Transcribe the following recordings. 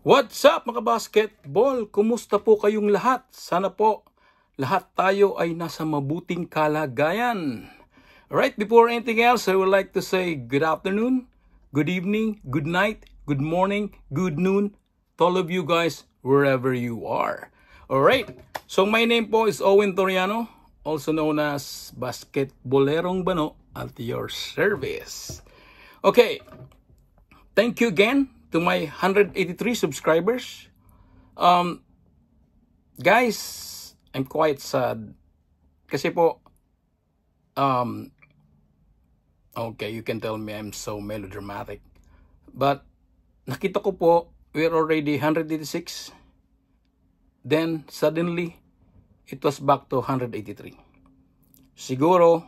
What's up mga basketball? Kumusta po kayong lahat? Sana po lahat tayo ay nasa mabuting kalagayan. Alright, before anything else, I would like to say good afternoon, good evening, good night, good morning, good noon to all of you guys wherever you are. Alright, so my name po is Owen Toriano, also known as Basketbolerong Bano at your service. Okay, thank you again to my 183 subscribers. Guys, I'm quite sad. Kasi po, okay, you can tell me I'm so melodramatic. But, nakita ko po, we're already 186. Then, suddenly, it was back to 183. Siguro,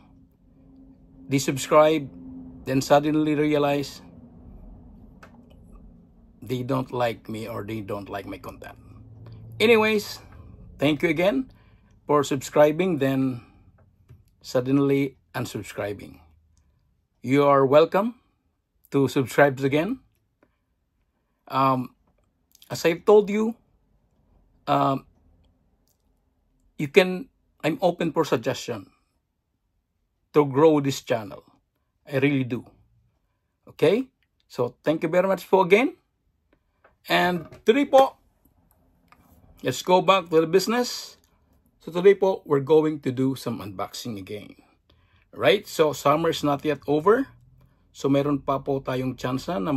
they subscribe, then suddenly realize, they don't like me or they don't like my content. Anyways, thank you again for subscribing, then suddenly unsubscribing. You are welcome to subscribe again. As I've told you, I'm open for suggestion to grow this channel. I really do. Okay? So, thank you very much for again. And today po, let's go back to the business. So today po, we're going to do some unboxing again. Right? So summer's not yet over. So meron pa po tayong chance na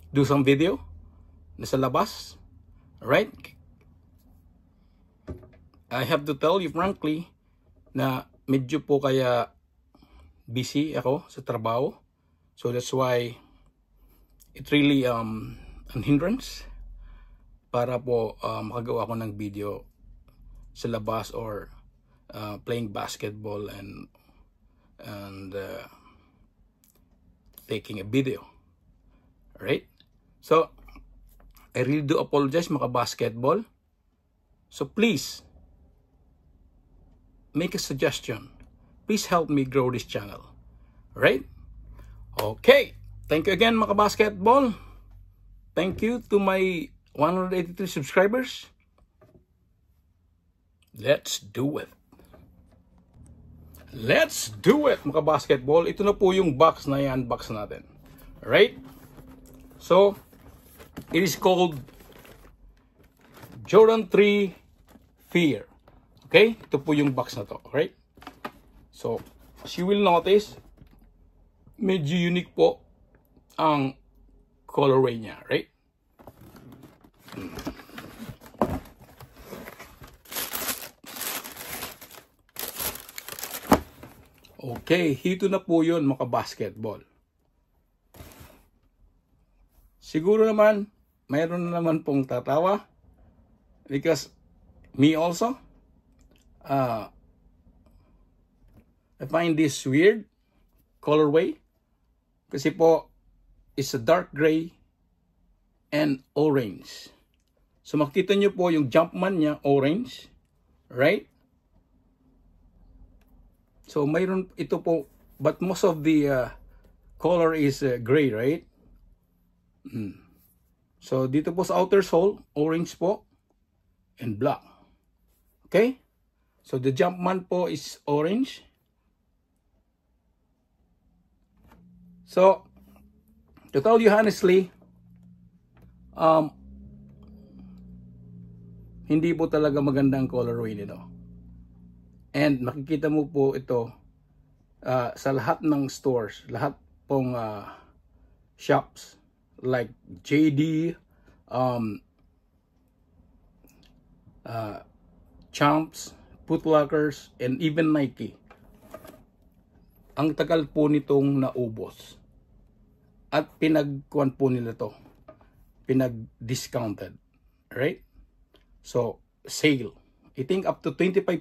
do some video na sa labas. Right? I have to tell you frankly na medyo po kaya busy ako sa trabaho. So that's why it really an hindrance para po makagawa ko ng video sa labas or playing basketball and taking a video. Alright? So I really do apologize mga basketball. So please make a suggestion. Please help me grow this channel. Alright? Okay, thank you again mga basketball. Thank you to my 183 subscribers. Let's do it. Let's do it mga basketball. Ito na po yung box na i-unbox natin. Alright? So, it is called Jordan 3 Fear. Okay? Ito po yung box na to. Alright? So, as you will notice, medyo unique po ang colorway niya, right? Okay, hito na po yun mga basketball. Siguro naman, mayroon na naman pong tatawa because me also, I find this weird colorway. Kasi po, it's a dark gray and orange. So makita nyo po yung Jumpman niya, orange. Right? So mayroon ito po, but most of the color is gray, right? So dito po sa outer sole, orange po and black. Okay? So the Jumpman po is orange. So, to tell you honestly, hindi po talaga magandang colorway nito. And makikita mo po ito sa lahat ng stores, lahat pong shops like JD, Champs, Foot Lockers, and even Nike. Ang tagal po nitong naubos. At pinagkuhan po nila to. Pinag-discounted. Right? So, sale. I think up to 25%.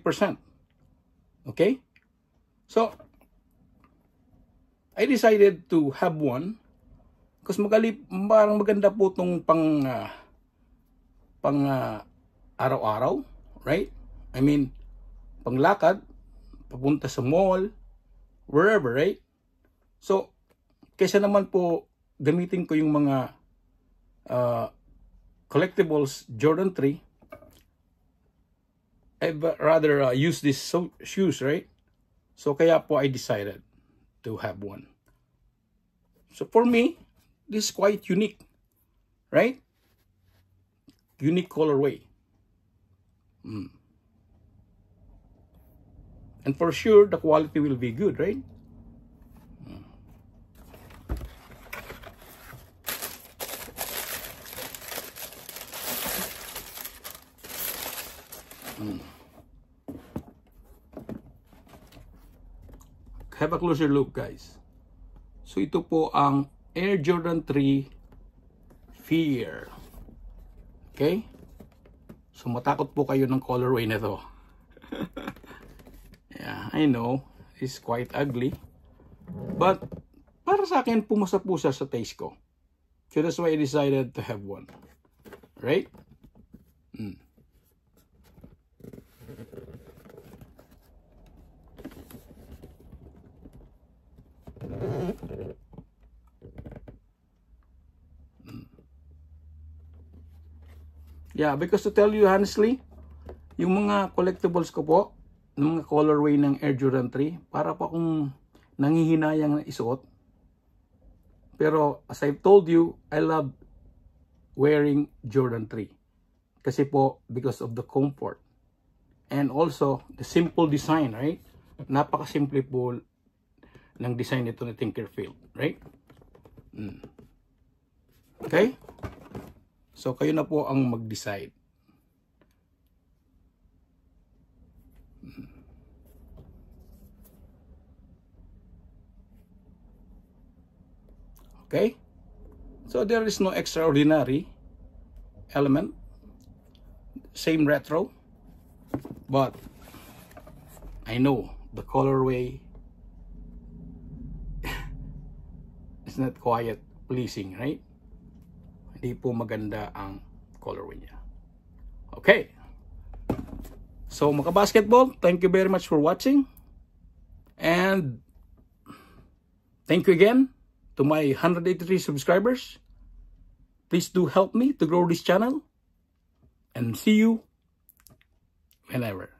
Okay? So, I decided to have one. Kasi parang maganda po itong pang araw-araw. Right? I mean, panglakad, papunta sa mall, wherever, right? So, kaysa naman po gamitin ko yung mga collectibles Jordan 3, I'd rather use these shoes, right? So kaya po I decided to have one. So for me, this is quite unique, right? Unique colorway. And for sure, the quality will be good, right? Have a closer look, guys. So ito po ang Air Jordan 3 Fear. Okay? So matakot po kayo ng colorway na to. Yeah, I know it's quite ugly, but para sa akin pumasa-pusa sa taste ko. So that's why I decided to have one. Right? Yeah, because to tell you honestly, yung mga collectibles ko po, ng mga colorway ng Air Jordan 3, para po akong nanghihinayang na isuot. Pero as I've told you, I love wearing Jordan 3. Kasi po, because of the comfort. And also, the simple design, right? Napakasimple po ng design nito ni Tinkerfield, right? Okay? So, kayo na po ang mag-decide. Okay? So, there is no extraordinary element. Same retro. But, I know the colorway is not quite pleasing, right? Hindi po maganda ang colorway niya. Okay. So, mga basketball, thank you very much for watching. And thank you again to my 183 subscribers. Please do help me to grow this channel. And see you whenever.